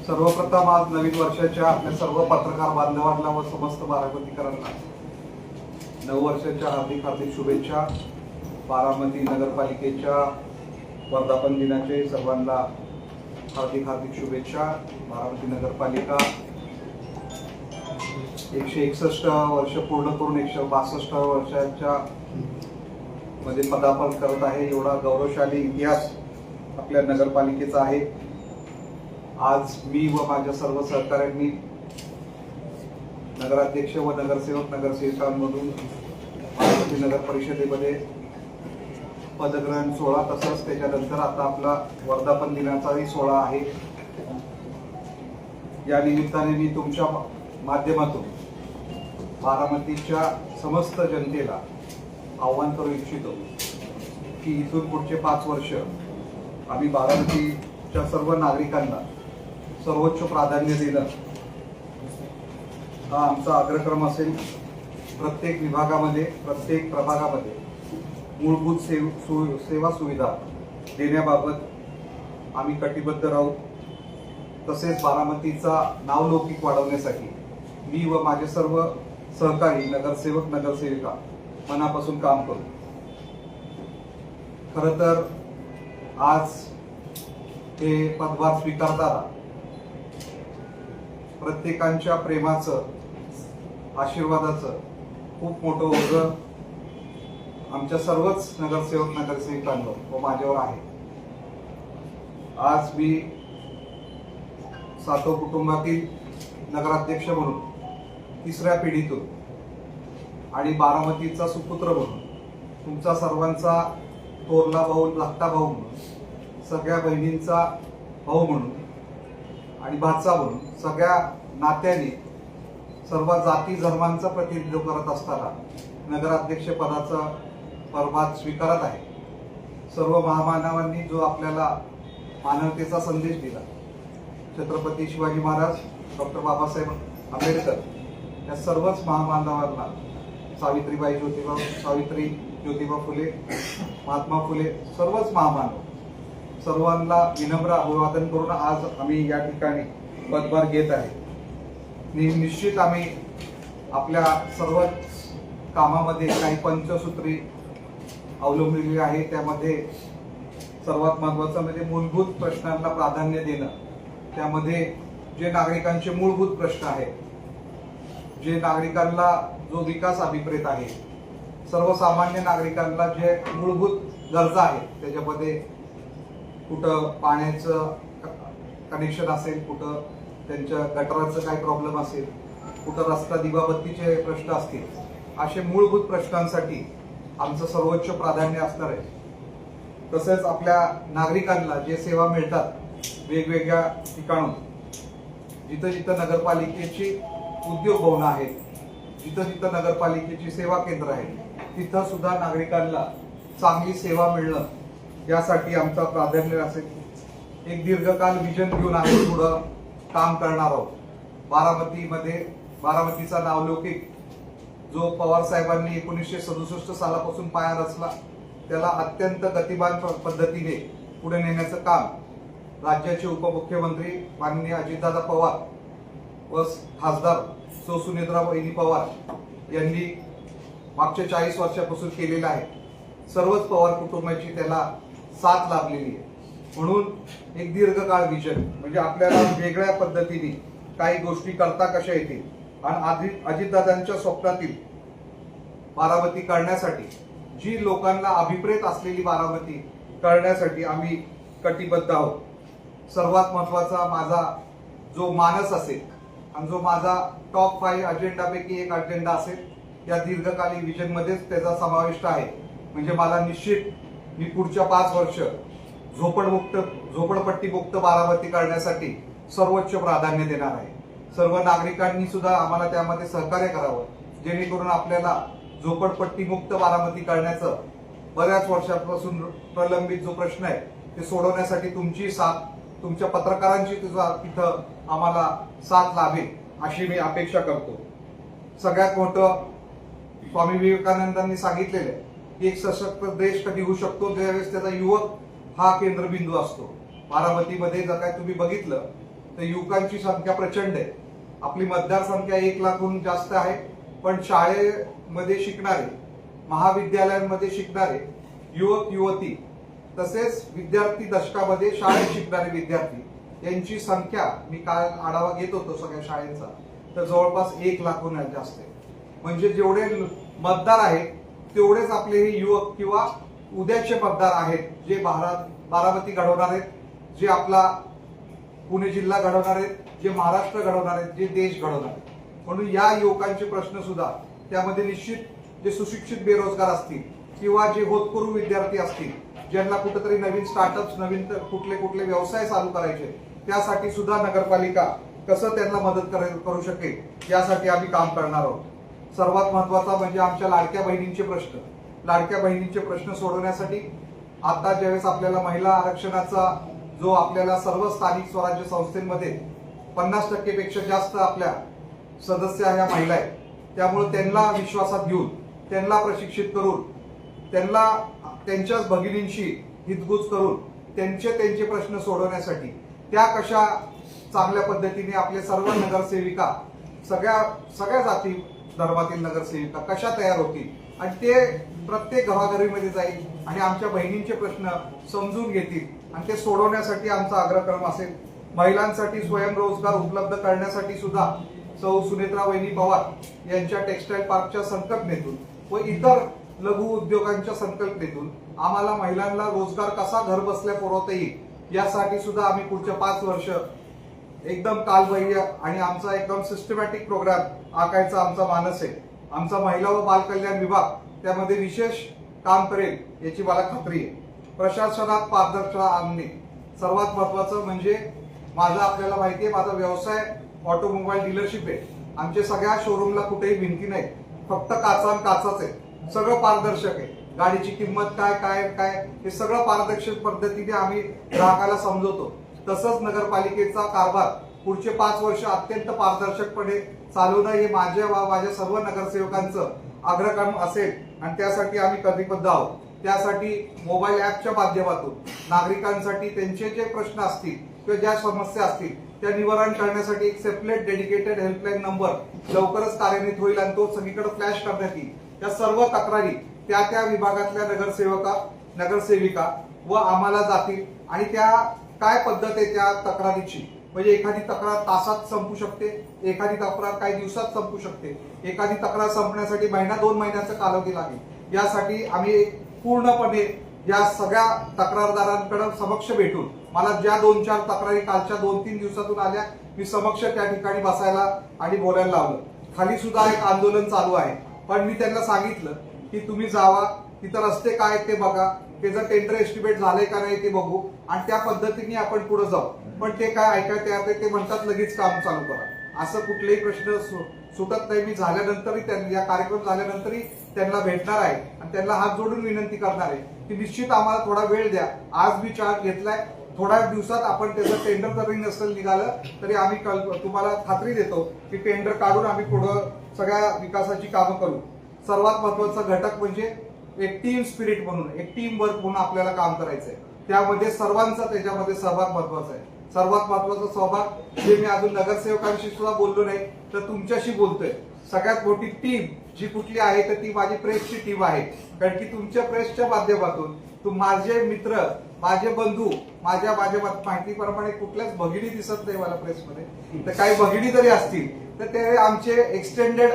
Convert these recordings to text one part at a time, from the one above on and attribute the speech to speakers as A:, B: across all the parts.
A: सर्वप्रथम आज नवीन वर्षाच्या आपल्या सर्व पत्रकार बांधवांना व समस्त बारामतीकरांना नववर्षाच्या हार्दिक हार्दिक शुभेच्छा। बारामती नगरपालिकेच्या वर्धापन दिनाचे सर्वांना हार्दिक हार्दिक शुभेच्छा। बारामती नगरपालिका 161 वर्ष पूर्ण करून 162 वर्षाच्या मध्ये पदार्पण करत आहे। एवढा गौरवशाली इतिहास आपल्या नगरपालिकेचा आहे। आज मी व माझ्या सर्व सहकाऱ्यांनी नगराध्यक्ष व नगरसेवक नगरसेविकांमधून बारामती नगर परिषदेमध्ये पदग्रहण सोहळा तसंच त्याच्यानंतर आता आपला वर्धापन दिनाचाही सोहळा आहे। या निमित्ताने मी तुमच्या माध्यमातून बारामतीच्या समस्त जनतेला आव्हान करू इच्छितो की इथून पुढचे 5 वर्ष आम्ही बारामतीच्या सर्व नागरिकांना सर्वोच्च प्राधान्य देणं हा आमचा अग्रक्रम असेल। प्रत्येक विभागामध्ये प्रत्येक प्रभागामध्ये मूलभूत सेवा सुविधा देण्याबाबत आम्ही कटिबद्ध राहू। तसेच बारामतीचा नावलौकिक वाढवण्यासाठी मी व माझे सर्व सहकारी नगरसेवक नगरसेविका मनापासून काम करू। खरं तर आज हे पदभार स्वीकारताना प्रत्येकांच्या प्रेमाचं आशीर्वादाचं खूप मोठं ओझं आमच्या सर्वच नगरसेवक नगरसेविकांवर व माझ्यावर आहे। आज मी सातव कुटुंबातील नगराध्यक्ष म्हणून 3ऱ्या पिढीतून आणि बारामतीचा सुपुत्र म्हणून तुमचा सर्वांचा थोरला भाऊ धाकटा भाऊ म्हणून सगळ्या बहिणींचा भाऊ म्हणून आणि भाचा म्हणून सगळ्या नात्याने सर्व जाती धर्मांचा प्रतिनिधित्व करत असताना नगराध्यक्ष पदाचा पदभार स्वीकारत आहे। सर्व महामानवांनी जो आपल्याला मानवतेचा संदेश दिला, छत्रपती शिवाजी महाराज, डॉक्टर बाबासाहेब आंबेडकर या सर्वच महामानवांना, सावित्रीबाई ज्योतिबा फुले, महात्मा फुले, सर्वच महामानव सर्वांना विनम्र अभिवादन करून आज आम्ही या ठिकाणी पदभार घेत आहे। निश्चित आम्ही आपल्या सर्व कामामध्ये काही पंचसूत्री अवलंबलेली आहे। त्यामध्ये सर्वात महत्त्वाचं म्हणजे मूलभूत प्रश्नांना प्राधान्य देणं। त्यामध्ये जे नागरिकांचे मूलभूत प्रश्न आहेत, जे नागरिकांना जो विकास अभिप्रेत आहे, सर्वसामान्य नागरिकांना जे मूलभूत गरजा आहेत, त्याच्यामध्ये कुठं पाण्याचं कनेक्शन असेल, कुठं त्यांच्या गटाराचं काही प्रॉब्लेम असेल, कुठं रस्ता दिवाबत्तीचे प्रश्न असतील, असे मूलभूत प्रश्नांसाठी आमचं सर्वोच्च प्राधान्य असणार आहे। तसेच आपल्या नागरिकांना जे सेवा मिळतात वेगवेगळ्या ठिकाणून, जिथं जिथं नगरपालिकेची उद्योग भवनं आहेत, जिथं जिथं नगरपालिकेची सेवा केंद्र आहेत, तिथं सुद्धा नागरिकांना चांगली सेवा मिळणं यासाठी आमचा प्राधान्य असेल। एक दीर्घकाल विजन घेऊन आम्ही पुढं काम करणार आहोत। बारामतीचा नावलौकिक जो पवार साहेबांनी 1967 सालापासून पाया रचला, त्याला अत्यंत गतिमान पद्धतीने पुढे नेण्याचं काम राज्याचे उपमुख्यमंत्री माननीय अजितदादा पवार व खासदार सौ सुनेत्राबाई पवार यांनी मागच्या 40 वर्षापासून केलेलं आहे। सर्वच पवार कुटुंबाची त्याला साथ लाभलेली आहे। म्हणून एक दीर्घकाळ विजन म्हणजे आपल्याला वेगळ्या पद्धतीने काही गोष्टी करता कशा येतील आणि अजितदादांच्या स्वप्नातील बारामती करण्यासाठी, जी लोकांना अभिप्रेत असलेली बारामती करण्यासाठी आम्ही कटिबद्ध आहोत। सर्वात महत्वाचा माझा जो मानस असेल आणि जो माझा टॉप 5 अजेंडापैकी एक अजेंडा असेल, या दीर्घकालीन विजन मध्येच त्याचा समाविष्ट आहे। म्हणजे मला निश्चित मी पुढच्या 5 वर्ष झोपडपट्टी मुक्त बारामती करण्यासाठी सर्वोच्च प्राधान्य देणार आहे। सर्व नागरिकांनी सुद्धा आम्हाला त्यामध्ये सहकार्य करावं, जेणेकरून आपल्याला झोपडपट्टी मुक्त बारामती करण्याचं बऱ्याच वर्षांपासून प्रलंबित जो प्रश्न आहे ते सोडवण्यासाठी तुमची साथ, तुमच्या पत्रकारांची तिथं आम्हाला साथ लाभेल अशी मी अपेक्षा करतो। सगळ्यात मोठं स्वामी विवेकानंदांनी सांगितलेलं आहे की एक सशक्त देश कधी होऊ शकतो ज्यावेळेस त्याचा युवक हा केंद्रबिंदू असतो। बारामतीमध्ये जर काय तुम्ही बघितलं तर युवकांची संख्या प्रचंड आहे. आपली मतदार संख्या 1 लाखाहून जास्त आहे. पण शाळेमध्ये शिकणारे, महाविद्यालयांमध्ये शिकणारे युवक युवती तसेच विद्यार्थी दशकामध्ये शाळेत शिकणारे विद्यार्थी यांची संख्या मी काल आढावा घेत होतो सगळ्या शाळेचा, तर जवळपास 1 लाखाहून जास्त आहे. म्हणजे जेवढे मतदार आहेत तेवढेच आपले हे युवक किंवा उद्याचे मतदार आहेत, जे बारामती घडवणार आहेत, जे आपला पुणे जिल्हा घडवणार आहेत, जे महाराष्ट्र घडवणार आहेत, जे देश घडवणार आहेत. म्हणून या युवकांचे प्रश्न सुद्धा त्यामध्ये निश्चित जे सुशिक्षित बेरोजगार असतील किंवा जे होतकरू विद्यार्थी असतील, ज्यांना कुठेतरी नवीन स्टार्टअप्स, नवीन कुठले कुठले व्यवसाय चालू करायचे, त्यासाठी सुद्धा नगरपालिका कसं त्यांना मदत करू शकेल यासाठी आम्ही काम करणार आहोत. सर्वात महत्वाचा म्हणजे आमच्या लाडक्या बहिणींचे प्रश्न सोडवण्यासाठी आता ज्यावेळेस आपल्याला महिला आरक्षणाचा जो आपल्याला सर्व स्थानिक स्वराज्य संस्थेमध्ये 50% पेक्षा जास्त आपल्या सदस्य ह्या महिला आहेत, त्यामुळे त्यांना विश्वासात घेऊन, त्यांना प्रशिक्षित करून, त्यांना त्यांच्याच भगिनींशी हितगुज करून त्यांचे प्रश्न सोडवण्यासाठी त्या कशा चांगल्या पद्धतीने आपले सर्व नगरसेविका, सगळ्या जाती धर्मातील नगरसेविका कशा तयार होतील आणि ते प्रत्येक घराघरीमध्ये जाईल आणि आमच्या बहिणींचे प्रश्न समजून घेतील आणि ते सोडवण्यासाठी आमचा अग्रक्रम असेल. महिलांसाठी स्वयंरोजगार उपलब्ध करण्यासाठी सुद्धा सौ सुनेत्रा वहिनी पवार यांच्या टेक्सटाईल पार्कच्या संकल्पनेतून व इतर लघु उद्योगांच्या संकल्पनेतून आम्हाला महिलांना रोजगार कसा घर बसल्या पुरवता येईल यासाठी सुद्धा आम्ही पुढच्या 5 वर्ष एकदम कालबाह्य आणि आमचा एकदम सिस्टमॅटिक प्रोग्राम आखायचा आमचा मानस आहे. आमचा महिला व बाल कल्याण विभाग त्यामध्ये विशेष काम करेल याची मला खात्री आहे. प्रशासनात पारदर्शकता आणणे सर्वात महत्वाचं म्हणजे आपल्याला माहिती आहे, माझा व्यवसाय ऑटोमोबाईल डीलरशिप आहे. आमच्या सगळ्या शोरूमला कुठेही भिंती नाही, फक्त काचाच आहे. सगळं पारदर्शक आहे. गाडीची किंमत काय हे सगळं पारदर्शक पद्धतीने आम्ही ग्राहकाला समजवतो. तसंच नगरपालिकेचा कारभार पुढचे 5 वर्ष अत्यंत पारदर्शकपणे चालवणं हे माझ्या सर्व नगरसेवकांचं अग्रक्रम असेल आणि त्यासाठी आम्ही कटिबद्ध आहोत. त्यासाठी मोबाईल ऍपच्या माध्यमातून नागरिकांसाठी त्यांचे जे प्रश्न असतील किंवा ज्या समस्या असतील त्या निवारण करण्यासाठी एक सेपरेट डेडिकेटेड हेल्पलाईन नंबर लवकरच कार्यान्वित होईल आणि तो सगळीकडे फ्लॅश करण्यात येईल. त्या सर्व तक्रारी त्या विभागातल्या नगरसेविका व आम्हाला जातील आणि त्या काय पद्धत आहे त्या तक्रारीची, म्हणजे एखादी तक्रार तासात संपू शकते, एखादी तक्रार काही दिवसात संपू शकते, एखादी तक्रार संपण्यासाठी 1-2 महिन्याचा कालावधी लागेल. यासाठी आम्ही पूर्णपणे या सगळ्या तक्रारदारांकडे समक्ष भेटून मला ज्या 2-4 तक्रारी कालच्या 2-3 दिवसातून आल्या मी समक्ष त्या ठिकाणी बसायला आणि बोलायला लावलं. खाली सुद्धा एक आंदोलन चालू आहे, पण मी त्यांना सांगितलं की तुम्ही जावा, तिथं रस्ते काय ते बघा, त्याचं टेंडर एस्टिमेट झालंय का नाही ते बघू आणि त्या पद्धतीने आपण पुढे जाऊ. पण ते काय ऐकायला तयार नाही, ते म्हणतात लगेच काम चालू करा. असं कुठलेही प्रश्न सुटत नाही. मी झाल्यानंतरही या कार्यक्रम झाल्यानंतरही त्यांना भेटणार आहे आणि त्यांना हात जोडून विनंती करणार आहे की निश्चित आम्हाला थोडा वेळ द्या. आज मी चार्ज घेतलाय, थोड्या दिवसात आपण त्याचं टेंडर जरी नसेल निघालं तरी आम्ही तुम्हाला खात्री देतो की टेंडर काढून आम्ही पुढं सगळ्या विकासाची कामं करू. सर्वात महत्वाचा घटक म्हणजे एक टीम स्पिरिट म्हणून, एक टीम वर्क म्हणून आपल्याला काम करायचंय. त्यामध्ये सर्वांचा त्याच्यामध्ये सहभाग महत्वाचा आहे. सर्वात महत्वाचा सहभाग जे मी अजून नगरसेवकांशी सुद्धा बोललो नाही तर तुमच्याशी बोलतोय. सगळ्यात मोठी टीम जी कुठली आहे तर ती माझी प्रेसची टीम आहे. कारण की तुमच्या प्रेसच्या माध्यमातून माझे मित्र, माझे बंधू, माझ्या माहितीप्रमाणे कुठल्याच भगिनी दिसत नाही मला प्रेसमध्ये, तर काही भगिनी जरी असतील तर ते आमचे एक्सटेंडेड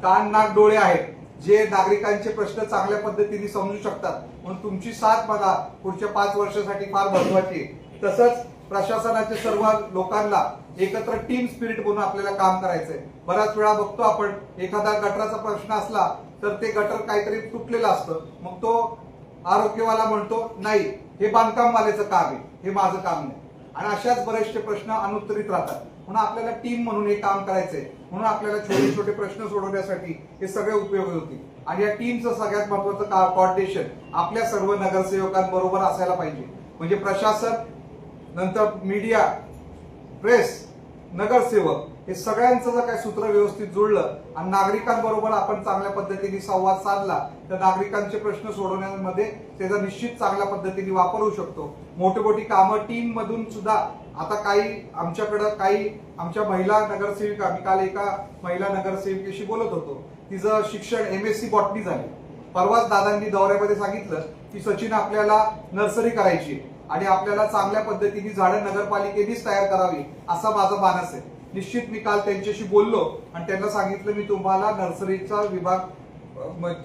A: कान नाक डोळे आहेत, जे नागरिकांचे प्रश्न चांगल्या पद्धतीने समजू शकतात. म्हणून तुमची साथ मला पुढच्या 5 वर्षासाठी फार महत्वाची आहे. तसंच प्रशासनाच्या सर्व लोकांना एकत्र टीम स्पिरिट म्हणून आपल्याला काम करायचंय. बऱ्याच वेळा बघतो आपण एखादा गटराचा प्रश्न असला तर ते गटर काहीतरी तुटलेलं असतं, मग तो आरोग्यवाला म्हणतो नाही हे बांधकाम वाल्याचं काम आहे, हे माझं काम नाही, आणि अशाच बरेचसे प्रश्न अनुत्तरित राहतात. म्हणून आपल्याला टीम म्हणून हे काम करायचंय. म्हणून आपल्याला छोटे छोटे प्रश्न सोडवण्यासाठी हे सगळे उपयोगी होतील. आणि या टीमचं सगळ्यात महत्वाचं कोऑर्डिनेशन आपल्या सर्व नगरसेवकांबरोबर असायला पाहिजे. म्हणजे प्रशासन, नंतर मीडिया, प्रेस, नगरसेवक हे सगळ्यांचं जर काय सूत्र व्यवस्थित जुळलं आणि नागरिकांबरोबर आपण चांगल्या पद्धतीने संवाद साधला तर नागरिकांचे प्रश्न सोडवण्यामध्ये त्याचा निश्चित चांगल्या पद्धतीने वापर होऊ शकतो. मोठी मोठी कामं टीम मधून सुद्धा आता काही आमच्याकडं काही आमच्या महिला नगरसेविका, मी काल एका महिला नगरसेविकेशी बोलत होतो, तिचं शिक्षण MSc बॉटनी झाले. परवाच दादांनी दौऱ्यामध्ये सांगितलं की सचिन आपल्याला नर्सरी करायची आणि आपल्याला चांगल्या पद्धतीने झाडं नगरपालिकेनेच तयार करावी असा माझा मानस आहे. निश्चित मी काल त्यांच्याशी बोललो आणि त्यांना सांगितलं मी तुम्हाला नर्सरीचा विभाग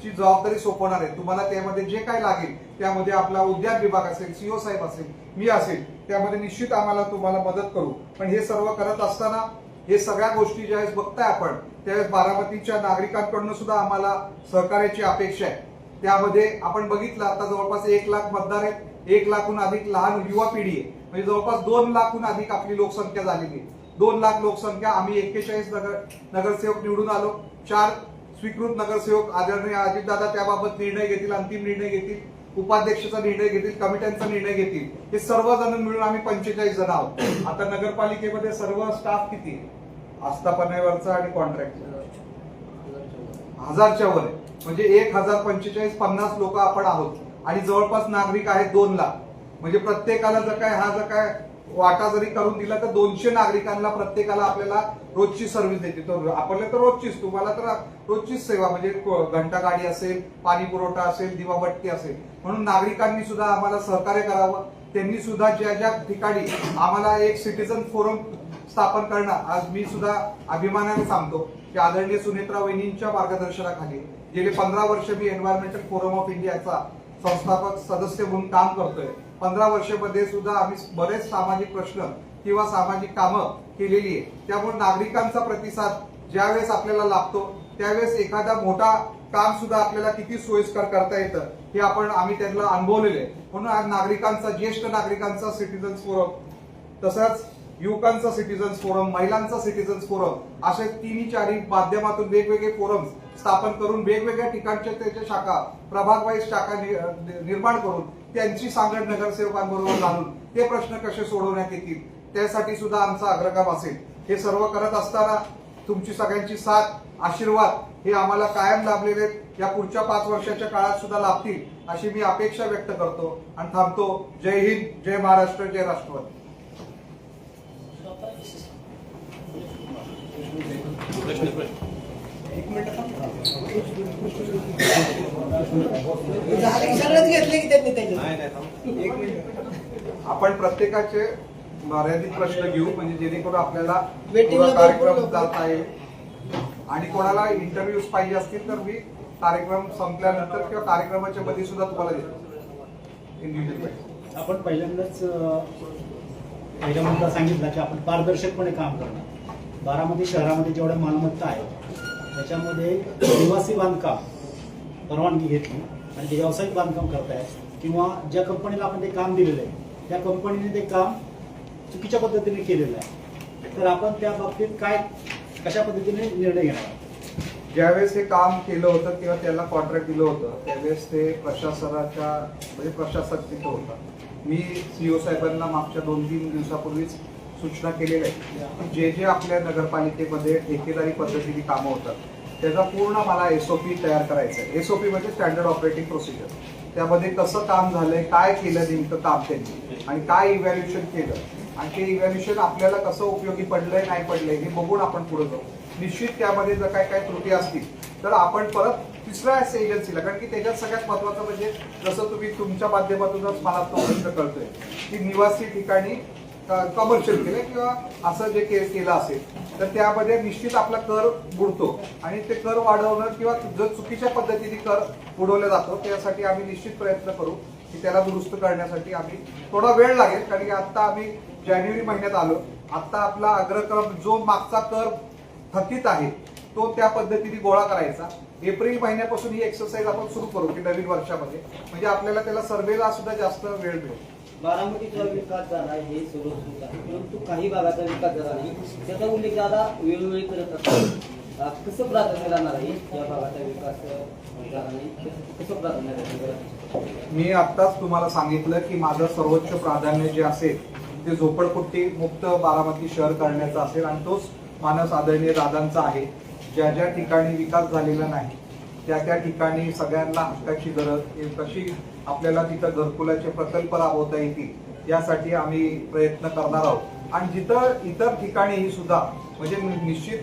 A: ची जबाबदारी सोपवणार आहे. तुम्हाला त्यामध्ये जे काय लागेल त्यामध्ये आपला उद्यान विभाग असेल, CO साहेब असेल, मी असेल, त्यामध्ये निश्चित आम्हाला तुम्हाला मदत करू. पण हे सर्व करत असताना हे सगळ्या गोष्टी ज्यावेळेस बघताय आपण त्यावेळेस बारामतीच्या नागरिकांकडून सुद्धा आम्हाला सहकार्याची अपेक्षा आहे. त्यामध्ये आपण बघितलं आता जवळपास 1 लाख मतदार आहेत, 1 लाखहून अधिक लहान युवा पिढी आहे, म्हणजे जवळपास 2 लाखहून अधिक आपली लोकसंख्या झालेली आहे. 2 लाख लोकसंख्या, आम्ही 41 नगरसेवक निवडून आलो. 4 स्वीकृत नगरसेवक आदरणीय अजितदादा त्याबाबत निर्णय घेतील, अंतिम निर्णय घेतील, उपाध्यक्षाचा निर्णय घेतील, कमिट्यांचा निर्णय घेतील. हे सर्वजण मिळून आम्ही 45 जण आहोत. आता नगरपालिकेमध्ये सर्व स्टाफ किती आस्थापनेवरचा आणि कॉन्ट्रॅक्ट 1000च्या वर आहे, म्हणजे 1045 50 लोक आपण आहोत आणि जवळपास नागरिक आहेत 2 लाख. म्हणजे प्रत्येकाला जर काय वाटा जरी करून दिला तर 200 नागरिकांना प्रत्येकाला आपल्याला रोजची सर्व्हिस देते. तर आपल्याला तर रोजचीच, तुम्हाला तर रोजचीच सेवा, म्हणजे घंटा गाडी असेल, पाणी पुरवठा असेल, दिवाबत्ती असेल. म्हणून नागरिकांनी सुद्धा आम्हाला सहकार्य करावं. त्यांनी सुद्धा ज्या ज्या ठिकाणी आम्हाला एक सिटीजन फोरम स्थापन करणं, आज मी सुद्धा अभिमानाने सांगतो की आदरणीय सुनेत्रा वहिनींच्या मार्गदर्शनाखाली गेले 15 वर्ष मी एन्व्हायरमेंटल फोरम ऑफ इंडियाचा संस्थापक सदस्य म्हणून काम करतोय. 15 वर्षामध्ये सुद्धा आम्ही बरेच सामाजिक प्रश्न किंवा सामाजिक कामं केलेली आहे. त्यामुळे नागरिकांचा प्रतिसाद ज्यावेळेस आपल्याला लाभतो त्यावेळेस एखादा मोठा काम सुद्धा आपल्याला किती सोयीस्कर करता येतं हे आम्ही त्यांना अनुभवलेलं आहे. म्हणून आज नागरिकांचा, ज्येष्ठ नागरिकांचा सिटीजन्स फोरम, तसंच युवकांचा सिटीजन्स फोरम, महिलांचा सिटीजन्स फोरम, असे 3-4 माध्यमातून वेगवेगळे फोरम स्थापन करून वेगवेगळ्या ठिकाणच्या त्याच्या शाखा, प्रभाग वाईज शाखा निर्माण करून त्यांची सांगड नगरसेवकांबरोबर घालून ते प्रश्न कसे सोडवण्यात येतील त्यासाठी सुद्धा आमचा अग्रगाम असेल. हे सर्व करत असताना तुमची सगळ्यांची साथ, आशीर्वाद हे आम्हाला कायम लाभलेले आहेत. या पुढच्या 5 वर्षाच्या काळात सुद्धा लाभतील अशी मी अपेक्षा व्यक्त करतो आणि थांबतो. जय हिंद, जय महाराष्ट्र, जय राष्ट्रवादी. आपण प्रत्येकाचे मर्यादित प्रश्न घेऊ, म्हणजे जेणेकरून आपल्याला कार्यक्रम जाता येईल. आणि कोणाला इंटरव्ह्यूज पाहिजे असतील तर मी कार्यक्रम संपल्यानंतर किंवा कार्यक्रमाच्या मध्ये सुद्धा तुम्हाला देतो.
B: आपण पहिल्यांदाच पहिला मुद्दा सांगितला की आपण पारदर्शकपणे काम करणं. बारामती शहरामध्ये जेवढ्या मालमत्ता आहेत त्याच्यामध्ये निवासी बांधकाम परवानगी घेतली आणि जे व्यावसायिक बांधकाम करतायत किंवा ज्या कंपनीला आपण ते काम दिलेलं आहे त्या कंपनीने ते काम चुकीच्या पद्धतीने केलेलं आहे, तर आपण त्या बाबतीत कशा पद्धतीने निर्णय घेणार?
A: ज्यावेळेस हे काम केलं होतं किंवा त्याला कॉन्ट्रॅक्ट दिलं होतं त्यावेळेस ते प्रशासनाच्या म्हणजे प्रशासक तिथं होता. मी CO साहेबांना मागच्या 2-3 दिवसापूर्वीच सूचना केलेल्या आहेत. जे जे आपल्या नगरपालिकेमध्ये ठेकेदारी पद्धतीने कामं होतात त्याचा पूर्ण मला SOP तयार करायचं आहे. SOP म्हणजे स्टँडर्ड ऑपरेटिंग प्रोसिजर. त्यामध्ये कसं काम झालंय, काय केलं नेमकं काम त्यांनी आणि काय इव्हॅल्युएशन केलं आणि ते इव्हॅल्युएशन आपल्याला कसं उपयोगी पडलंय नाही पडलंय हे बघून आपण पुढे जाऊ. निश्चित त्यामध्ये जर काय त्रुटी असतील तर आपण परत तिसऱ्या एजन्सीला, कारण की त्याच्यात सगळ्यात महत्वाचं म्हणजे जसं तुम्ही तुमच्या माध्यमातूनच मला तो प्रश्न कळतोय की निवासी ठिकाणी कमर्शियल केलं किंवा असं जे केलं असेल तर त्यामध्ये निश्चित आपला कर बुडतो आणि ते कर वाढवणं किंवा जर चुकीच्या पद्धतीने कर बुडवला जातो त्यासाठी आम्ही निश्चित प्रयत्न करू की त्याला दुरुस्त करण्यासाठी आम्ही थोडा वेळ लागेल. कारण की आता आम्ही जानेवारी महिन्यात आलो. आता आपला अग्रक्रम जो मागचा कर थकीत आहे तो त्या पद्धतीने गोळा करायचा. एप्रिल महिन्यापासून ही एक्सरसाइज आपण सुरू करू की नवीन वर्षामध्ये, म्हणजे आपल्याला त्याला सर्वेला सुद्धा जास्त वेळ मिळेल.
C: बारामतीचा विकास झाला हे सर्व सुद्धा, परंतु काही भागाचा विकास झाला नाही त्याचा उल्लेख दादा वेळोवेळी करत असतात. कसं प्राधान्य राहणार आहे या भागाचा विकास झाला नाही, कसं प्राधान्य राहणार?
A: मी आत्ताच तुम्हाला सांगितलं की माझं सर्वोच्च प्राधान्य जे असेल ते झोपडपट्टी मुक्त बारामती शहर करण्याचं असेल आणि तोच मानस आदरणीय दादांचा आहे. ज्या ज्या ठिकाणी विकास झालेला नाही त्या त्या ठिकाणी सगळ्यांना हक्काची गरज कशी आपल्याला तिथं घरकुलाचे प्रकल्प राबवता येतील यासाठी आम्ही प्रयत्न करणार आहोत. आणि जिथं इतर ठिकाणीही सुद्धा म्हणजे निश्चित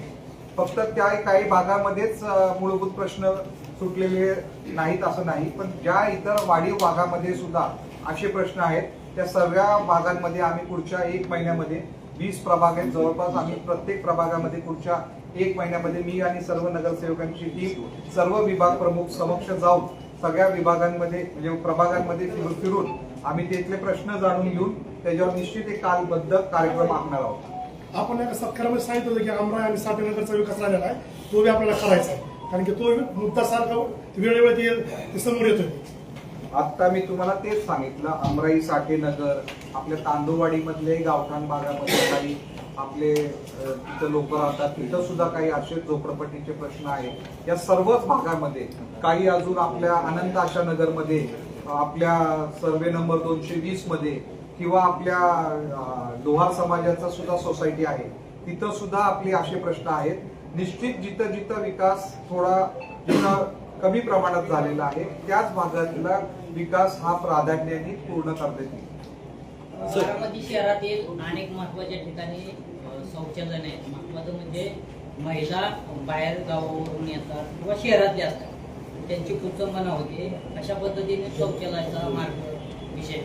A: फक्त त्या काही भागामध्येच मूलभूत प्रश्न सुटलेले नाहीत असं नाही, पण ज्या इतर वाढीव भागामध्ये सुद्धा असे प्रश्न आहेत त्या सर्व भागांमध्ये आम्ही पुढच्या 1 महिन्यामध्ये 20 प्रभाग आहेत जवळपास. आम्ही प्रत्येक प्रभागामध्ये पुढच्या 1 महिन्यामध्ये मी आणि सर्व नगरसेवकांची टीम सर्व विभाग प्रमुख समक्ष जाऊन सगळ्या विभागांमध्ये म्हणजे प्रभागांमध्ये फिरून आम्ही तिथले प्रश्न जाणून घेऊन त्याच्यावर निश्चित एक कालबद्ध कार्यक्रम आखणार आहोत.
D: आपण एका सत्कारामध्ये सांगितलं होतं की आमराई आणि साठेनगरचा विकास राहिलेला आहे तो बी आपल्याला करायचा आहे, कारण की तो मुद्दा सारखा वेळोवेळी ते समोर येतोय.
A: आता मी तुम्हाला तेच सांगितलं, अमराई साठेनगर आपल्या तांदूळवाडी मधले गावठाण भागामध्ये काही आपले तिथं लोक राहतात, तिथं सुद्धा काही असे झोपडपट्टीचे प्रश्न आहेत. या सर्वच भागामध्ये काही अजून आपल्या अनंत आशा नगर मध्ये आपल्या सर्वे नंबर 220 मध्ये किंवा आपल्या लोहार समाजाचा सुद्धा सोसायटी आहे तिथं सुद्धा आपले असे प्रश्न आहेत. निश्चित जिथं जिथं विकास थोडा जिथं कमी प्रमाणात झालेला आहे त्याच भागातला विकास हा प्राधान्याने पूर्ण करण्यात येईल.
E: बारामती शहरातील अनेक महत्वाच्या ठिकाणी शौचालय आहेत. महत्वाचं म्हणजे महिला बाहेर गावावरून येतात किंवा शहरातले असतात त्यांची कुचंबना होते, अशा पद्धतीने शौचालयाचा मार्ग विषय.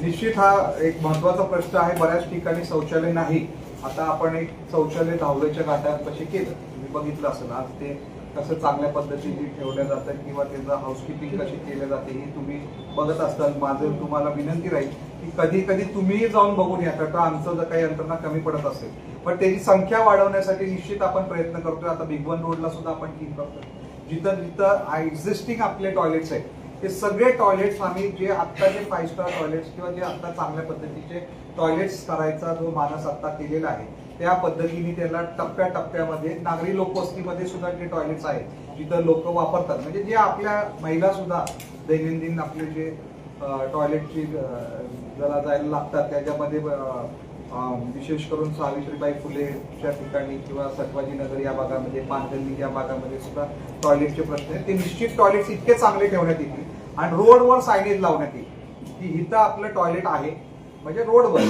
A: निश्चित हा एक महत्वाचा प्रश्न आहे. बऱ्याच ठिकाणी शौचालय नाही. आता आपण एक शौचालय धावल्याच्या घाटात कसे केलं तुम्ही बघितलं असेल. आज ते कसं चांगल्या पद्धतीने ठेवलं जातं किंवा त्याचं हाऊसकीपिंग कशी केलं जाते हे तुम्ही बघत असताल. माझं तुम्हाला विनंती राहील की कधी कधी तुम्हीही जाऊन बघून या, का आमचं जर काही यंत्रणा कमी पडत असेल पण त्याची संख्या वाढवण्यासाठी निश्चित आपण प्रयत्न करतोय. आता बिगवन रोडला सुद्धा आपण टीम करतोय. जिथं जिथं एक्झिस्टिंग आपले टॉयलेट्स आहेत ते सगळे टॉयलेट्स आम्ही जे आता जे 5 स्टार टॉयलेट्स किंवा जे आता चांगल्या पद्धतीचे टॉयलेट्स करायचा जो मानस आता केलेला आहे त्या पद्धतीने त्याला टप्प्याटप्प्यामध्ये नागरी लोकवस्तीमध्ये सुद्धा जे टॉयलेट्स आहेत जिथं लोक वापरतात म्हणजे जे आपल्या महिला सुद्धा दैनंदिन आपले जे टॉयलेटची जरा जायला लागतात त्याच्यामध्ये विशेष करून सावित्रीबाई फुलेच्या ठिकाणी किंवा सटवाजी नगर या भागामध्ये पानगल्ली या भागामध्ये सुद्धा टॉयलेटचे प्रश्न आहेत. ते निश्चित टॉयलेट्स इतके चांगले ठेवण्यात येतील आणि रोडवर सायनेज लावण्यात येईल की इथं आपलं टॉयलेट आहे म्हणजे रोडवर.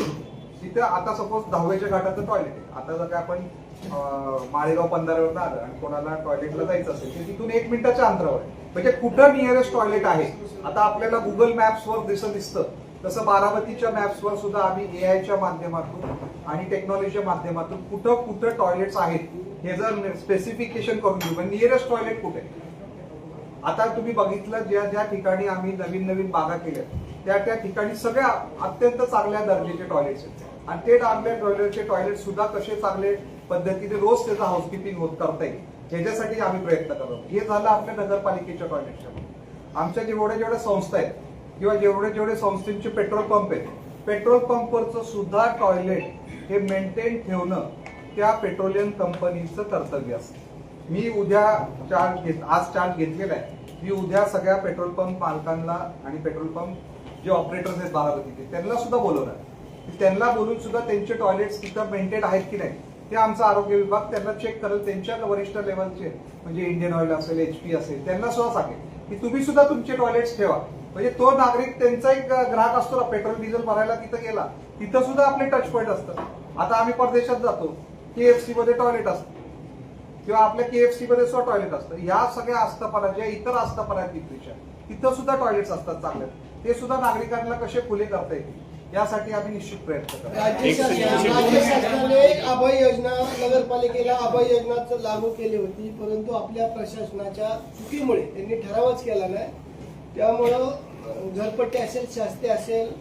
A: तिथं आता सपोज 10व्याच्या घाटाचं टॉयलेट आहे. आता जर काय आपण माळेगाव बंधाऱ्यावर आलं आणि कोणाला टॉयलेटला जायचं असेल तर तिथून 1 मिनिटाच्या अंतरावर म्हणजे कुठं नियरेस्ट टॉयलेट आहे. आता आपल्याला गुगल मॅप्सवर दिसतं तसं बारामतीच्या मॅप्सवर सुद्धा आम्ही एआयच्या माध्यमातून आणि टेक्नॉलॉजीच्या माध्यमातून कुठं कुठं टॉयलेट्स आहेत हे जर स्पेसिफिकेशन करून घेऊ म्हणजे नियरेस्ट टॉयलेट कुठे. आता तुम्ही बघितलं ज्या ज्या ठिकाणी आम्ही नवीन नवीन बागा केल्या त्या त्या ठिकाणी सगळ्या अत्यंत चांगल्या दर्जाचे टॉयलेट्स आहेत आणि ते चांगल्या टॉयलेटचे टॉयलेट सुद्धा कसे चांगले पद्धतीने रोज त्याचं हाऊसकीपिंग होत करता येईल ह्याच्यासाठी आम्ही प्रयत्न करतो. हे झालं आपल्या नगरपालिकेच्या टॉयलेटच्या. आमच्या जेवढ्या संस्था आहेत किंवा जेवढे संस्थेचे पेट्रोल पंप आहेत पेट्रोल पंपवरचं सुद्धा टॉयलेट हे मेंटेन ठेवणं त्या पेट्रोलियम कंपनीचं कर्तव्य असतं. मी उद्या आज चार्ज घेतलेला आहे. मी उद्या सगळ्या पेट्रोल पंप मालकांना आणि पेट्रोल पंप जे ऑपरेटर्स आहेत बारामतीचे त्यांना सुद्धा बोलवणार. त्यांना बोलून सुद्धा त्यांचे टॉयलेट्स तिथं मेंटेन आहेत की नाही ते आमचा आरोग्य विभाग त्यांना चेक करेल. त्यांच्या वरिष्ठ लेवलचे म्हणजे इंडियन ऑइल असेल HP असेल त्यांना सुद्धा सांगेल की तुम्ही सुद्धा तुमचे टॉयलेट्स ठेवा. म्हणजे तो नागरिक त्यांचा एक ग्राहक असतो ना पेट्रोल डिझेल भरायला तिथं गेला तिथं सुद्धा आपले टच पॉईंट असतात. आता आम्ही परदेशात जातो KFC मध्ये टॉयलेट असतं किंवा आपल्या KFC मध्ये सुद्धा टॉयलेट असतं. ह्या सगळ्या आस्थापना ज्या इतर आस्थापना आहेत तिथल्या तिथं सुद्धा टॉयलेट्स असतात चांगले. ते सुद्धा नागरिकांना कसे खुले करता येतील यासाठी आम्ही निश्चित प्रयत्न करतो.
F: राज्य शासनाने अभय योजना नगरपालिकेला अभय योजना लागू केली होती परंतु आपल्या प्रशासनाच्या चुकीमुळे त्यांनी ठरावच केला नाही. त्यामुळं घरपट्टी असेल शास्ती असेल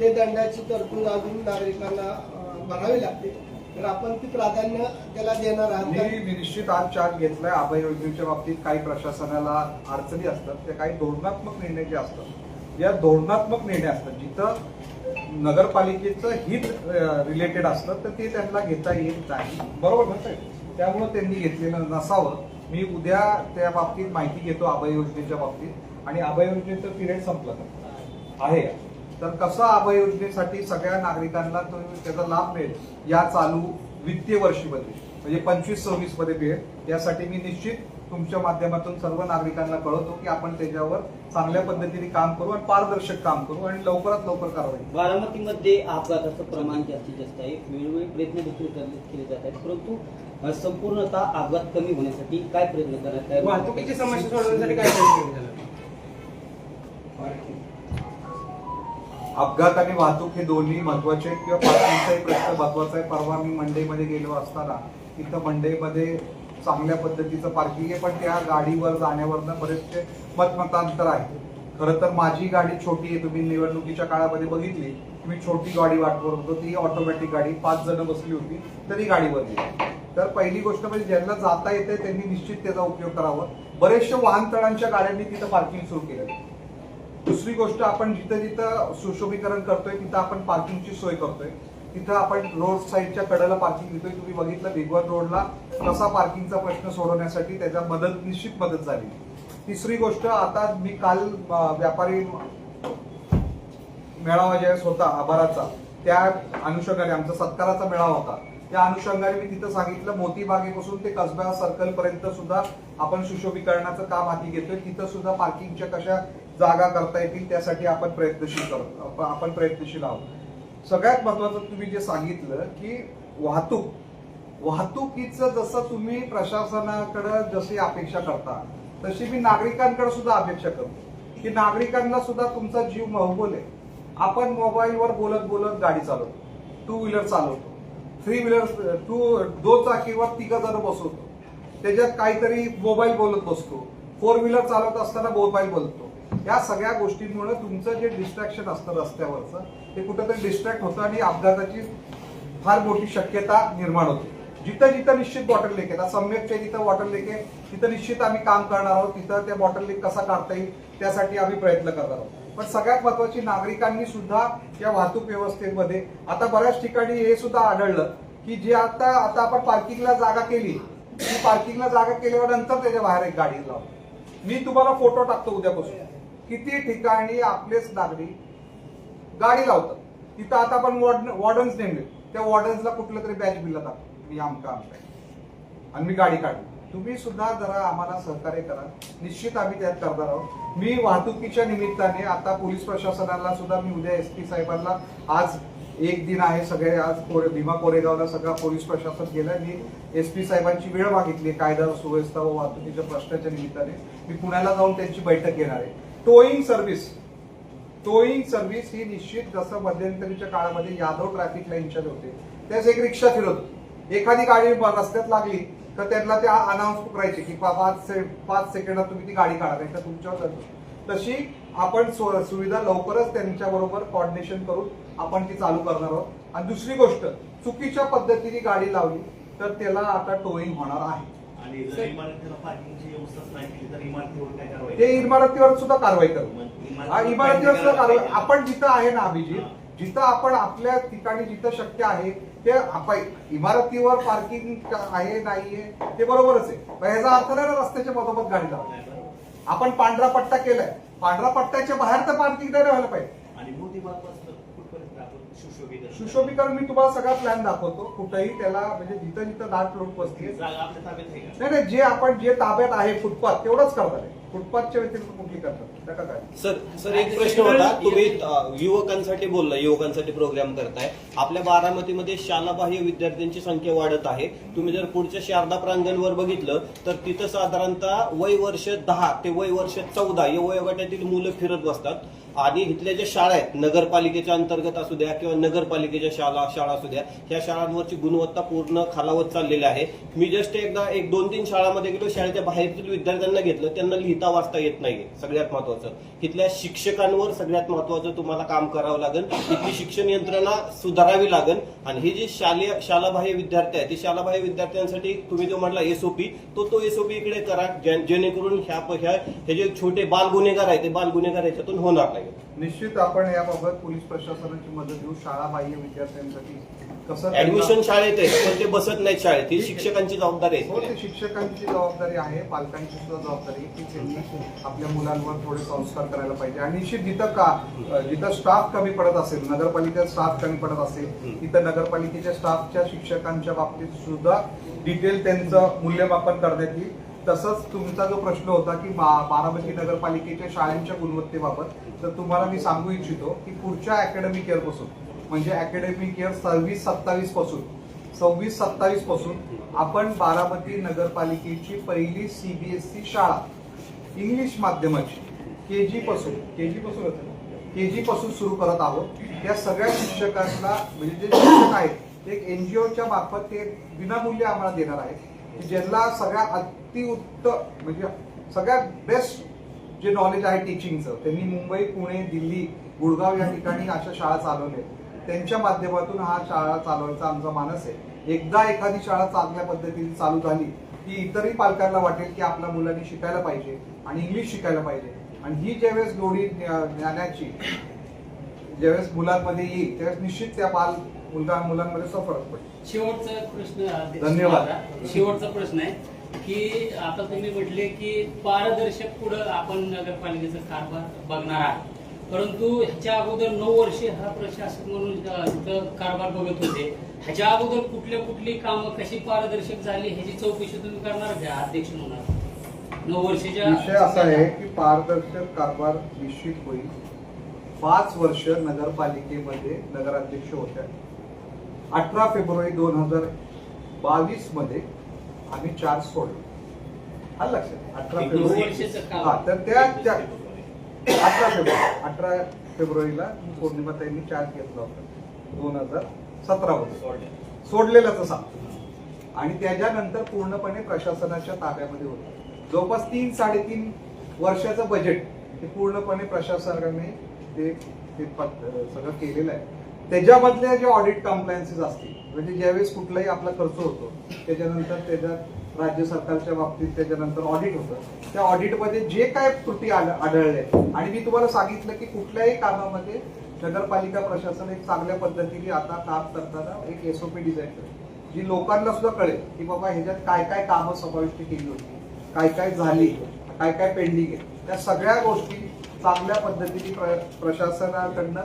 F: ते दंडाची तरतूद अजून नागरिकांना भरावी लागते. तर आपण ती प्राधान्य त्याला देणार आहात.
A: मी निश्चित आज चार्ज घेतलाय. अभय योजनेच्या बाबतीत काही प्रशासनाला अडचणी असतात ते काही धोरणात्मक निर्णय जे असतात या धोरणात्मक निर्णय असतात जिथं नगरपालिकेचं हित रिलेटेड असतं तर ते त्यांना घेता येत नाही. बरोबर म्हणताय. त्यामुळे त्यांनी घेतलेलं नसावं. मी उद्या त्या बाबतीत माहिती घेतो अभय योजनेच्या बाबतीत आणि अभय योजनेचं पिरियड संपलं आहे तर कसं अभय योजनेसाठी सगळ्या नागरिकांना त्याचा लाभ मिळेल या चालू वित्तीय वर्षीमध्ये म्हणजे 25-26 मध्ये मिळेल. यासाठी मी निश्चित तुमच्या माध्यमातून सर्व नागरिकांना कळवतो की आपण त्याच्यावर चांगल्या पद्धतीने काम करू आणि पारदर्शक काम करू आणि लवकरात लवकर कारवाई.
C: बारामतीमध्ये अपघाताचं प्रमाण जास्तीत जास्त आहे. वेळोवेळी प्रयत्न देखील केले जात आहेत, परंतु संपूर्णतः अपघात कमी होण्यासाठी काय प्रयत्न करण्यात आहे?
F: वाहतुकीची समस्या सोडवण्यासाठी काय प्रयत्न केले जातात?
A: अपघात आणि वाहतूक हे दोन्ही महत्वाचे आहेत किंवा पार्किंगचाही प्रश्न महत्वाचा आहे. परवा मी मंडईमध्ये गेलो असताना तिथं मंडईमध्ये चांगल्या पद्धतीचं पार्किंग आहे, पण त्या गाडीवर जाण्यावरनं बरेचसे मतमतांतर आहे. खरं तर माझी गाडी छोटी आहे. तुम्ही निवडणुकीच्या काळामध्ये बघितली की मी छोटी गाडी वाटवर होतो, ती ऑटोमॅटिक गाडी, 5 जण बसली होती तरी गाडीवर गेली. तर पहिली गोष्ट म्हणजे ज्यांना जाता येते त्यांनी निश्चित त्याचा उपयोग करावा. बरेचशा वाहनतळांच्या गाड्यांनी तिथं पार्किंग सुरू केलं. दुसरी गोष्ट, आपण जिथं जिथं सुशोभीकरण करतोय तिथं आपण पार्किंगची सोय करतोय. तिथं आपण रोड साईडच्या कडेला पार्किंग देतोय. तुम्ही बघितलं भिगवण रोडला कसा पार्किंगचा प्रश्न सोडवण्यासाठी त्याच्या निश्चित मदत झाली. तिसरी गोष्ट, आता मी काल व्यापारी मेळावा ज्यावेळेस होता आभाराचा, त्या अनुषंगाने आमचा सत्काराचा मेळावा होता, त्या अनुषंगाने मी तिथं सांगितलं मोतीबागेपासून ते कसबा सर्कल पर्यंत सुद्धा आपण सुशोभीकरणाचं काम हाती घेतोय. तिथं सुद्धा पार्किंगच्या कशा जागा करता येतील त्यासाठी आपण प्रयत्नशील आहोत. सगळ्यात महत्वाचं तुम्ही जे सांगितलं की वाहतुकीचं जसं तुम्ही प्रशासनाकडे जशी अपेक्षा करता तशी मी नागरिकांकडे सुद्धा अपेक्षा करतो की नागरिकांना सुद्धा तुमचा जीव महबूल आहे. आपण मोबाईलवर बोलत बोलत गाडी चालवतो, 2 व्हीलर चालवतो, 3 व्हीलर 2 चाकीवर 3 जण बसवतो, त्याच्यात काहीतरी मोबाईल बोलत बसतो, 4 व्हीलर चालवत असताना मोबाईल बोलतो. या सगळ्या गोष्टींमुळे तुमचं जे डिस्ट्रॅक्शन असतं रस्त्यावरचं ते कुठेतरी डिस्ट्रॅक्ट होतं आणि अपघाताची फार मोठी शक्यता निर्माण होते. जिथं जिथं निश्चित बॉटल लेक आहे, सम्यकच्या जिथं बॉटल लेक आहे तिथं निश्चित आम्ही काम करणार आहोत. तिथं त्या बॉटल लेक कसा काढता येईल त्यासाठी आम्ही प्रयत्न करणार आहोत. पण सगळ्यात महत्वाची, नागरिकांनी सुद्धा या वाहतूक व्यवस्थेमध्ये आता बऱ्याच ठिकाणी हे सुद्धा आढळलं की जे आता आपण पार्किंगला जागा केली, ती पार्किंगला जागा केल्यावर नंतर त्याच्या बाहेर एक गाडी लावतो. मी तुम्हाला फोटो टाकतो उद्यापासून. किती ठिकाणी आपलेच नागरिक गाडी लावतात. तिथं आता आपण वॉर्डन्स नेमले, त्या वॉर्डन्सला कुठलं तरी बॅच बिल टाकतो, मी आमका आणि मी गाडी काढली. तुम्ही सुद्धा जरा आम्हाला सहकार्य करा, निश्चित आम्ही त्यात करणार आहोत. मी वाहतुकीच्या निमित्ताने आता पोलीस प्रशासनाला सुद्धा मी उद्या SP साहेबांना, आज एक दिन आहे, सगळे आज भीमा कोरेगावला सगळं पोलीस प्रशासन गेलं. मी SP साहेबांची वेळ मागितली कायदा सुव्यवस्था व वाहतुकीच्या प्रश्नाच्या निमित्ताने. मी पुण्याला जाऊन त्यांची बैठक घेणार आहे. टोईंग सर्व्हिस ही निश्चित, जसं मध्यंतरीच्या काळामध्ये यादव ट्रॅफिकला इन्चार्ज होते त्याच एक रिक्षा फिरत, एखादी गाडी रस्त्यात लागली तर त्यांना त्या अनाऊन्स करायचे की 5 सेकंदात तुम्ही ती गाडी काढा, नाही तर तुमच्यावर जातो. तशी आपण सुविधा लवकरच त्यांच्याबरोबर कॉर्डिनेशन करून आपण ती चालू करणार आहोत. आणि दुसरी गोष्ट, चुकीच्या पद्धतीने गाडी लावली तर त्याला आता टोईंग होणार आहे. ते इमारतीवर सुद्धा कारवाई करू. इमारतीवर सुद्धा कारवाई आपण जिथं आहे ना अभिजित, जिथं आपण आपल्या ठिकाणी जिथं शक्य आहे ते इमारतीवर पार्किंग आहे नाहीये ते बरोबरच आहे. ह्याचा अर्थ नाही ना रस्त्याच्या मधोमध गाडी लावली. आपण पांढरा पट्टा केलाय, पांढरा पट्ट्याच्या बाहेर तर पार्किंग नाही व्हायला पाहिजे. सुशोभीकरण मी तुम्हाला सगळा प्लॅन दाखवतो. कुठेही त्याला म्हणजे जिथं जिथं दाट लोक बसतील, नाही जे ताब्यात आहे फुटपाथ तेवढंच करतात. फुटपाथच्या व्यतिरिक्त कुठली करतात का काय?
G: सर एक प्रश्न होता. तुम्ही युवकांसाठी बोलला, युवकांसाठी प्रोग्राम करताय. आपल्या बारामतीमध्ये शालाबाह्य विद्यार्थ्यांची संख्या वाढत आहे. तुम्ही जर पुढच्या शारदा प्रांगणवर बघितलं तर तिथं साधारणतः वय वर्ष 10 ते वय वर्ष 14 या वयोगटातील मुलं फिरत बसतात. आणि इथल्या ज्या शाळा आहेत, नगरपालिकेच्या अंतर्गत असू द्या किंवा नगरपालिकेच्या शाळा असू द्या, ह्या शाळांवरची गुणवत्ता पूर्ण खालावत चाललेली आहे. मी जस्ट एकदा 1-2-3 शाळांमध्ये गेलो, शाळेच्या बाहेरतील विद्यार्थ्यांना घेतलं, त्यांना लिहिता वाचता येत नाहीये. सगळ्यात महत्वाचं, इथल्या शिक्षकांवर सगळ्यात महत्वाचं तुम्हाला काम करावं लागेल. इथली शिक्षण यंत्रणा सुधारावी लागेल. आणि हे जे शालाबाह्य विद्यार्थी आहेत, ते शालाबाह्य विद्यार्थ्यांसाठी तुम्ही जो म्हटला SOP, तो SOP इकडे करा, जेणेकरून हे जे छोटे बाल गुन्हेगार आहेत ते बाल गुन्हेगार याच्यातून होणार नाही. लागेल.
A: निश्चित आपण याबाबत पोलीस प्रशासनाची मदत घेऊ. शाळाबाह्य विद्यार्थ्यांसाठी कसं
G: ऍडमिशन शाळेत आहे पण ते बसत नाहीत शाळेत, ही शिक्षकांची जबाबदारी
A: हो, ते
G: आहे.
A: शिक्षकांची जबाबदारी आहे, पालकांची सुद्धा जबाबदारी आहे की त्यांनी आपल्या मुलांवर थोडे संस्कार करायला पाहिजे. आणि निश्चित जिथं स्टाफ कमी पडत असेल, नगरपालिकेत स्टाफ कमी पडत असेल, तिथं नगरपालिकेच्या स्टाफच्या शिक्षकांच्या बाबतीत सुद्धा डिटेल त्यांचं मूल्यमापन करण्यात येईल. तसंच तुमचा जो प्रश्न होता की बारामती नगरपालिकेच्या शाळांच्या गुणवत्तेबाबत, तर तुम्हाला मी सांगू इच्छितो की पुढच्या अकॅडमिक इयर पासून, म्हणजे अकॅडमिक इयर 26-27 पासून आपण बारामती नगरपालिकेची पहिली सीबीएसई शाळा इंग्लिश माध्यमाची केजी पासून सुरू करत आहोत. त्या सगळ्या शिक्षकांना, म्हणजे जे शिक्षक आहेत एक एनजीओच्या मार्फत ते विनामूल्य आम्हाला देणार आहेत, ज्यांना सगळ्या अतिउत्तम म्हणजे सगळ्यात बेस्ट जे नॉलेज आहे टीचिंगचं, त्यांनी मुंबई, पुणे, दिल्ली, गुडगाव या ठिकाणी अशा शाळा चालवल्या. त्यांच्या माध्यमातून हा शाळा चालवायचा आमचा मानस आहे. एकदा एखादी शाळा चांगल्या पद्धतीने चालू झाली की इतरही पालकांना वाटेल की आपल्या मुलांनी शिकायला पाहिजे आणि इंग्लिश शिकायला पाहिजे. आणि ही ज्यावेळेस गोडी ज्ञानाची ज्यावेळेस मुलांमध्ये येईल त्यावेळेस निश्चित त्या मुलांमध्ये फरक पडेल.
H: शेवटचा प्रश्न.
A: धन्यवाद.
H: शेवटचा प्रश्न आहे की आता तुम्ही म्हटले की पारदर्शक पुढे आपण नगरपालिकेचा कारभार बघणार आहात, परंतु ह्याच्या अगोदर 9 वर्षे हा प्रशासक म्हणून इथं कारभार बघत होते. ह्याच्या अगोदर कुठली कामं कशी पारदर्शक झाली ह्याची चौकशी तुम्ही करणार का अध्यक्ष म्हणून? 9 वर्षाच्या
A: विषय असा आहे की पारदर्शक कारभार निश्चित होईल. 5 वर्ष नगरपालिकेमध्ये नगराध्यक्ष होत्या. 18 फेब्रुवारी 2022 मध्ये आम्ही चार्ज सोडलो. हा लक्षात 18 फेब्रुवारी तर त्या 18 फेब्रुवारीला पौर्णिमाताईंनी चार्ज घेतला होता 2017 मध्ये सोडलेलाच सांगतो. आणि त्याच्यानंतर पूर्णपणे प्रशासनाच्या ताब्यामध्ये होतं. जवळपास 3-3.5 वर्षाचं बजेट हे पूर्णपणे प्रशासनाने ते सगळं केलेलं आहे. त्याच्यामधल्या जे ऑडिट कम्प्लायन्सेस असतील, म्हणजे ज्यावेळेस कुठलाही आपला खर्च होतो त्याच्यानंतर त्याच्यात राज्य सरकारच्या बाबतीत त्याच्यानंतर ऑडिट होतं, त्या ऑडिटमध्ये जे काय त्रुटी आढळले, आणि मी तुम्हाला सांगितलं की कुठल्याही कामामध्ये नगरपालिका प्रशासन एक चांगल्या पद्धतीने आता काम करताना एक एसओपी डिझाईन करेल, जी लोकांना सुद्धा कळेल की बाबा ह्याच्यात काय काय कामं समाविष्ट केली होती, काय काय झाली, काय काय पेंडिंग आहे. त्या सगळ्या गोष्टी चांगल्या पद्धतीने प्रशासनाकडनं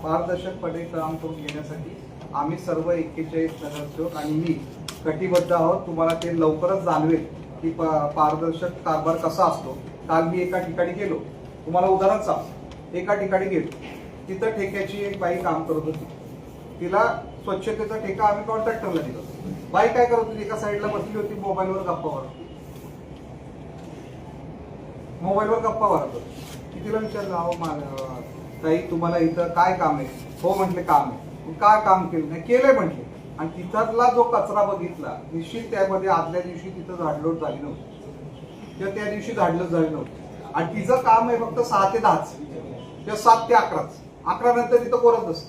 A: पारदर्शकपणे काम करून घेण्यासाठी आम्ही सर्व 41 नगरसेवक आणि मी कटिबद्ध आहोत. तुम्हाला ते लवकरच जाणवेल की पारदर्शक कारभार कसा असतो. काल मी एका ठिकाणी गेलो, तुम्हाला उदाहरण सांगतो. एका ठिकाणी गेलो, तिथं ठेक्याची एक बाई काम करत होती. तिला स्वच्छतेचा ठेका आम्ही कॉन्ट्रॅक्टरला दिला. बाई काय करत होती, एका साईडला बसली होती, मोबाईलवर गप्पा मारत होती. की तिला विचारलं, अहो ताई तुम्हाला इथं काय काम आहे? हो म्हटले काम आहे. काय काम केलं? नाही केलंय म्हटले. आणि तिथला जो कचरा बघितला, निश्चित त्यामध्ये आदल्या दिवशी तिथं झाडलोट झाली नव्हती किंवा त्या दिवशी झाडलोट झाली नव्हती. आणि तिचं काम आहे फक्त 6 ते 10 किंवा 7 ते 11 नंतर तिथं कोरत असत.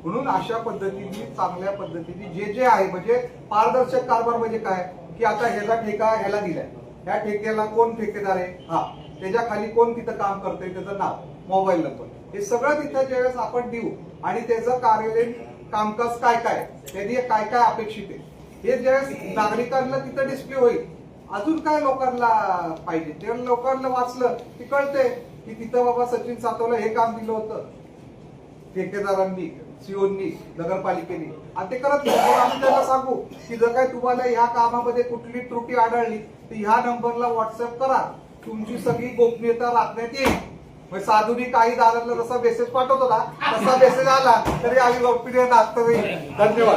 A: म्हणून अशा पद्धतीने चांगल्या पद्धतीने जे आहे, म्हणजे पारदर्शक कारभार म्हणजे काय की आता ह्याचा ठेका ह्याला दिलाय, ह्या ठेक्याला कोण ठेकेदार आहे, हा त्याच्या खाली कोण तिथं काम करतंय, त्याचं नाव, मोबाईल नंबर, हे सगळं तिथं ज्यावेळेस आपण देऊ आणि त्याचं कार्यालयीन कामकाज काय काय, त्यांनी काय काय अपेक्षित आहे, हे ज्यावेळेस नागरिकांना तिथं डिस्प्ले होईल. अजून काय लोकांना पाहिजे ते लोकांना वाचलं की कळतंय की तिथं बाबा सचिन सातवला हे काम दिलं होतं ठेकेदारांनी, सीओनी, नगरपालिकेने, आणि ते करत नाही. आम्ही त्यांना सांगू की जर काय तुम्हाला ह्या कामामध्ये कुठली त्रुटी आढळली तर ह्या नंबरला व्हॉट्सअप करा, तुमची सगळी गोपनीयता राखण्यात येईल. म्हणजे साधूनी काही दादांना जसा मेसेज पाठवतो ना तसा मेसेज आला तरी आम्ही गोपनीयता राखतो. धन्यवाद.